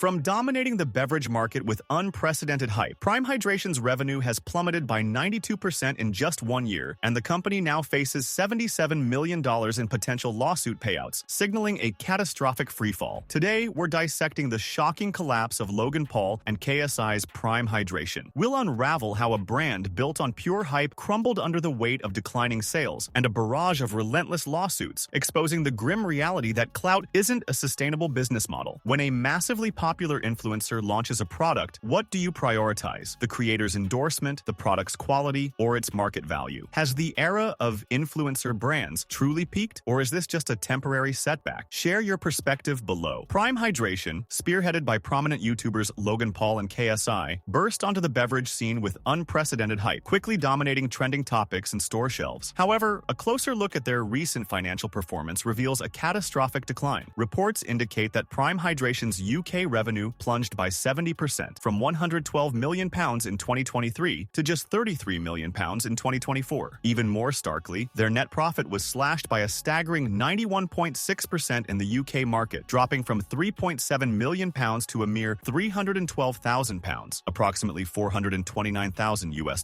From dominating the beverage market with unprecedented hype, Prime Hydration's revenue has plummeted by 92% in just 1 year, and the company now faces $77 million in potential lawsuit payouts, signaling a catastrophic freefall. Today, we're dissecting the shocking collapse of Logan Paul and KSI's Prime Hydration. We'll unravel how a brand built on pure hype crumbled under the weight of declining sales and a barrage of relentless lawsuits, exposing the grim reality that clout isn't a sustainable business model. When a massively popular influencer launches a product, what do you prioritize? The creator's endorsement, the product's quality, or its market value? Has the era of influencer brands truly peaked, or is this just a temporary setback? Share your perspective below. Prime Hydration, spearheaded by prominent YouTubers Logan Paul and KSI, burst onto the beverage scene with unprecedented hype, quickly dominating trending topics and store shelves. However, a closer look at their recent financial performance reveals a catastrophic decline. Reports indicate that Prime Hydration's UK revenue plunged by 70% from £112 million in 2023 to just £33 million in 2024. Even more starkly, their net profit was slashed by a staggering 91.6% in the UK market, dropping from £3.7 million to a mere £312,000, approximately $429,000 US.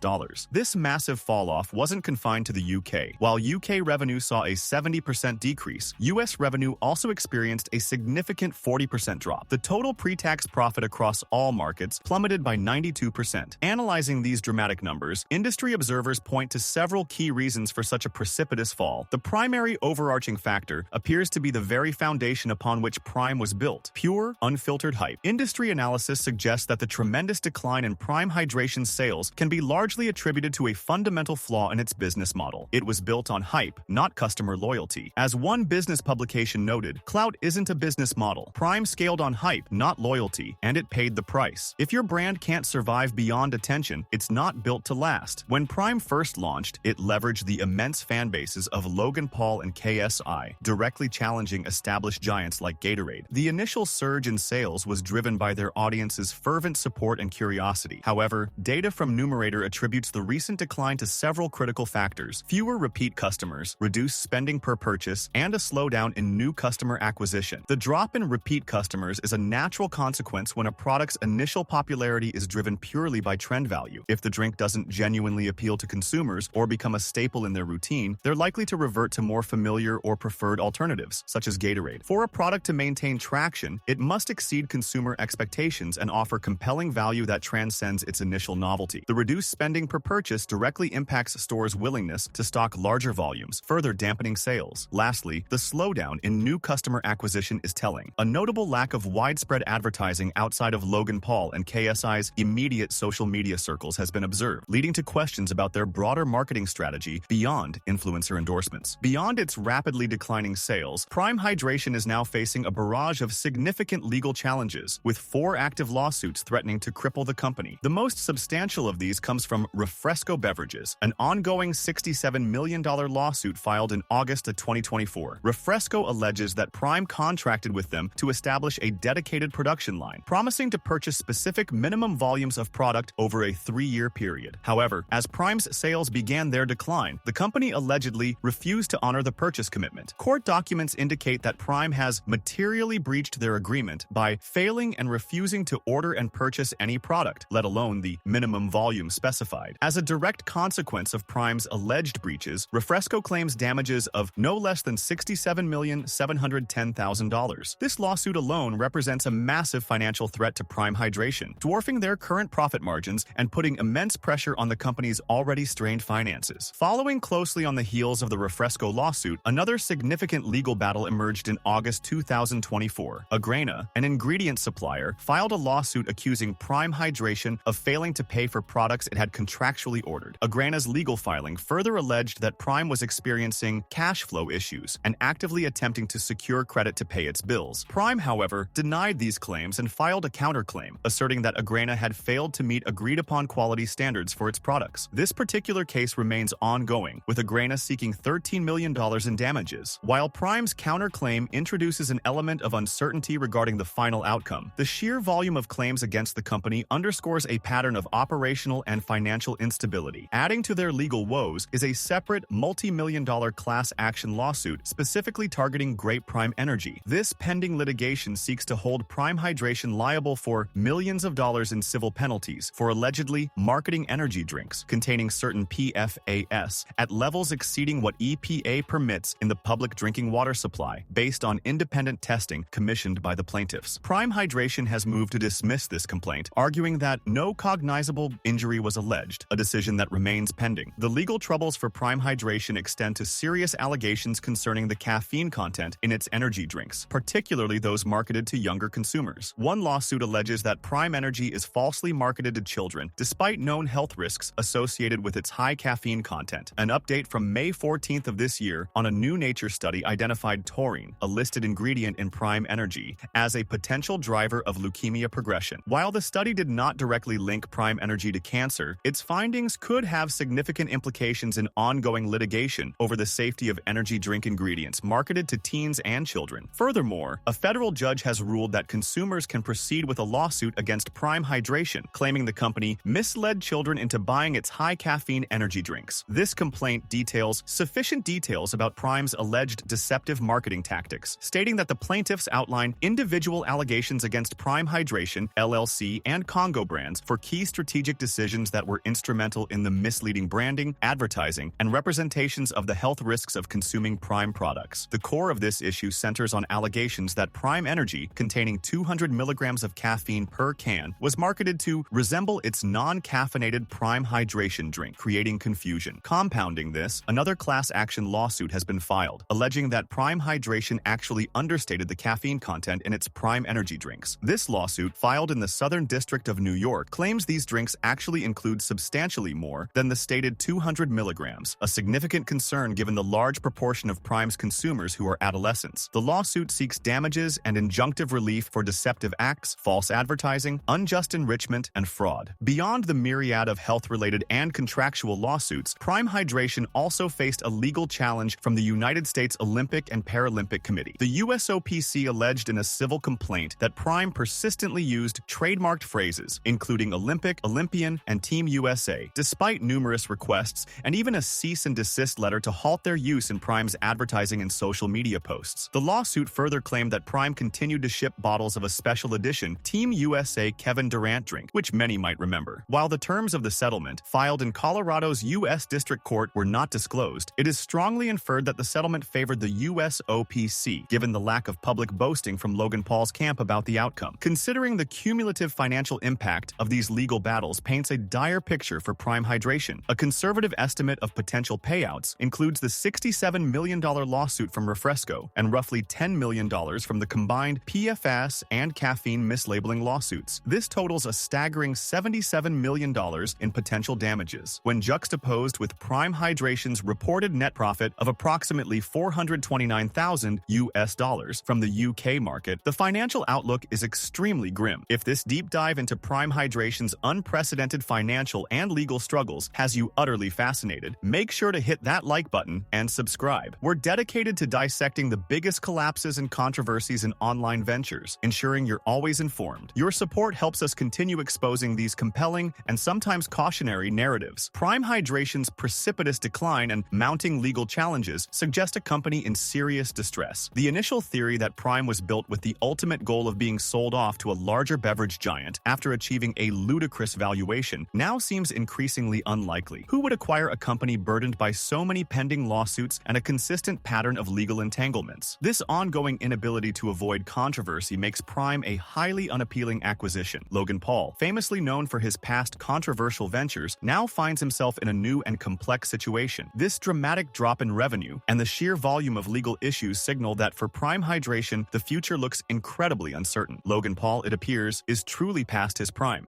This massive falloff wasn't confined to the UK. While UK revenue saw a 70% decrease, US revenue also experienced a significant 40% drop. The total pre-tax profit across all markets plummeted by 92%. Analyzing these dramatic numbers, industry observers point to several key reasons for such a precipitous fall. The primary overarching factor appears to be the very foundation upon which Prime was built: pure, unfiltered hype. Industry analysis suggests that the tremendous decline in Prime Hydration sales can be largely attributed to a fundamental flaw in its business model. It was built on hype, not customer loyalty. As one business publication noted, clout isn't a business model. Prime scaled on hype, not loyalty, and it paid the price. If your brand can't survive beyond attention, it's not built to last. When Prime first launched, it leveraged the immense fan bases of Logan Paul and KSI, directly challenging established giants like Gatorade. The initial surge in sales was driven by their audience's fervent support and curiosity. However, data from Numerator attributes the recent decline to several critical factors: fewer repeat customers, reduced spending per purchase, and a slowdown in new customer acquisition. The drop in repeat customers is a natural consequence when a product's initial popularity is driven purely by trend value. If the drink doesn't genuinely appeal to consumers or become a staple in their routine, they're likely to revert to more familiar or preferred alternatives, such as Gatorade. For a product to maintain traction, it must exceed consumer expectations and offer compelling value that transcends its initial novelty. The reduced spending per purchase directly impacts stores' willingness to stock larger volumes, further dampening sales. Lastly, the slowdown in new customer acquisition is telling. A notable lack of widespread advertising outside of Logan Paul and KSI's immediate social media circles has been observed, leading to questions about their broader marketing strategy beyond influencer endorsements. Beyond its rapidly declining sales, Prime Hydration is now facing a barrage of significant legal challenges, with 4 active lawsuits threatening to cripple the company. The most substantial of these comes from Refresco Beverages, an ongoing $67 million lawsuit filed in August of 2024. Refresco alleges that Prime contracted with them to establish a dedicated production line, promising to purchase specific minimum volumes of product over a 3-year period. However, as Prime's sales began their decline, the company allegedly refused to honor the purchase commitment. Court documents indicate that Prime has materially breached their agreement by failing and refusing to order and purchase any product, let alone the minimum volume specified. As a direct consequence of Prime's alleged breaches, Refresco claims damages of no less than $67,710,000. This lawsuit alone represents a massive financial threat to Prime Hydration, dwarfing their current profit margins and putting immense pressure on the company's already strained finances. Following closely on the heels of the Refresco lawsuit, another significant legal battle emerged in August 2024. Agrena, an ingredient supplier, filed a lawsuit accusing Prime Hydration of failing to pay for products it had contractually ordered. Agrena's legal filing further alleged that Prime was experiencing cash flow issues and actively attempting to secure credit to pay its bills. Prime, however, denied these claims and filed a counterclaim, asserting that Agrena had failed to meet agreed-upon quality standards for its products. This particular case remains ongoing, with Agrena seeking $13 million in damages. While Prime's counterclaim introduces an element of uncertainty regarding the final outcome, the sheer volume of claims against the company underscores a pattern of operational and financial instability. Adding to their legal woes is a separate multi-million-dollar class action lawsuit specifically targeting Grape Prime Energy. This pending litigation seeks to hold Prime Prime Hydration liable for millions of dollars in civil penalties for allegedly marketing energy drinks containing certain PFAS at levels exceeding what EPA permits in the public drinking water supply, based on independent testing commissioned by the plaintiffs. Prime Hydration has moved to dismiss this complaint, arguing that no cognizable injury was alleged, a decision that remains pending. The legal troubles for Prime Hydration extend to serious allegations concerning the caffeine content in its energy drinks, particularly those marketed to younger consumers. One lawsuit alleges that Prime Energy is falsely marketed to children despite known health risks associated with its high caffeine content. An update from May 14th of this year on a new Nature study identified taurine, a listed ingredient in Prime Energy, as a potential driver of leukemia progression. While the study did not directly link Prime Energy to cancer, its findings could have significant implications in ongoing litigation over the safety of energy drink ingredients marketed to teens and children. Furthermore, a federal judge has ruled that consumers can proceed with a lawsuit against Prime Hydration, claiming the company misled children into buying its high-caffeine energy drinks. This complaint details sufficient details about Prime's alleged deceptive marketing tactics, stating that the plaintiffs outline individual allegations against Prime Hydration, LLC, and Congo brands for key strategic decisions that were instrumental in the misleading branding, advertising, and representations of the health risks of consuming Prime products. The core of this issue centers on allegations that Prime Energy, containing 200 milligrams of caffeine per can, was marketed to resemble its non-caffeinated Prime Hydration drink, creating confusion. Compounding this, another class action lawsuit has been filed, alleging that Prime Hydration actually understated the caffeine content in its Prime Energy drinks. This lawsuit, filed in the Southern District of New York, claims these drinks actually include substantially more than the stated 200 milligrams, a significant concern given the large proportion of Prime's consumers who are adolescents. The lawsuit seeks damages and injunctive relief for deceptive acts, false advertising, unjust enrichment, and fraud. Beyond the myriad of health-related and contractual lawsuits, Prime Hydration also faced a legal challenge from the United States Olympic and Paralympic Committee. The USOPC alleged in a civil complaint that Prime persistently used trademarked phrases, including Olympic, Olympian, and Team USA, despite numerous requests and even a cease and desist letter to halt their use in Prime's advertising and social media posts. The lawsuit further claimed that Prime continued to ship bottles of a special edition Team USA Kevin Durant drink, which many might remember. While the terms of the settlement, filed in Colorado's U.S. District Court, were not disclosed, it is strongly inferred that the settlement favored the USOPC, given the lack of public boasting from Logan Paul's camp about the outcome. Considering the cumulative financial impact of these legal battles paints a dire picture for Prime Hydration. A conservative estimate of potential payouts includes the $67 million lawsuit from Refresco and roughly $10 million from the combined PFAS and caffeine mislabeling lawsuits. This totals a staggering $77 million in potential damages. When juxtaposed with Prime Hydration's reported net profit of approximately $429,000 US from the UK market, the financial outlook is extremely grim. If this deep dive into Prime Hydration's unprecedented financial and legal struggles has you utterly fascinated, make sure to hit that like button and subscribe. We're dedicated to dissecting the biggest collapses and controversies in online ventures, ensuring you're always informed. Your support helps us continue exposing these compelling and sometimes cautionary narratives. Prime Hydration's precipitous decline and mounting legal challenges suggest a company in serious distress. The initial theory that Prime was built with the ultimate goal of being sold off to a larger beverage giant after achieving a ludicrous valuation now seems increasingly unlikely. Who would acquire a company burdened by so many pending lawsuits and a consistent pattern of legal entanglements? This ongoing inability to avoid controversy makes Prime a highly unappealing acquisition. Logan Paul, famously known for his past controversial ventures, now finds himself in a new and complex situation. This dramatic drop in revenue and the sheer volume of legal issues signal that for Prime Hydration, the future looks incredibly uncertain. Logan Paul, it appears, is truly past his prime.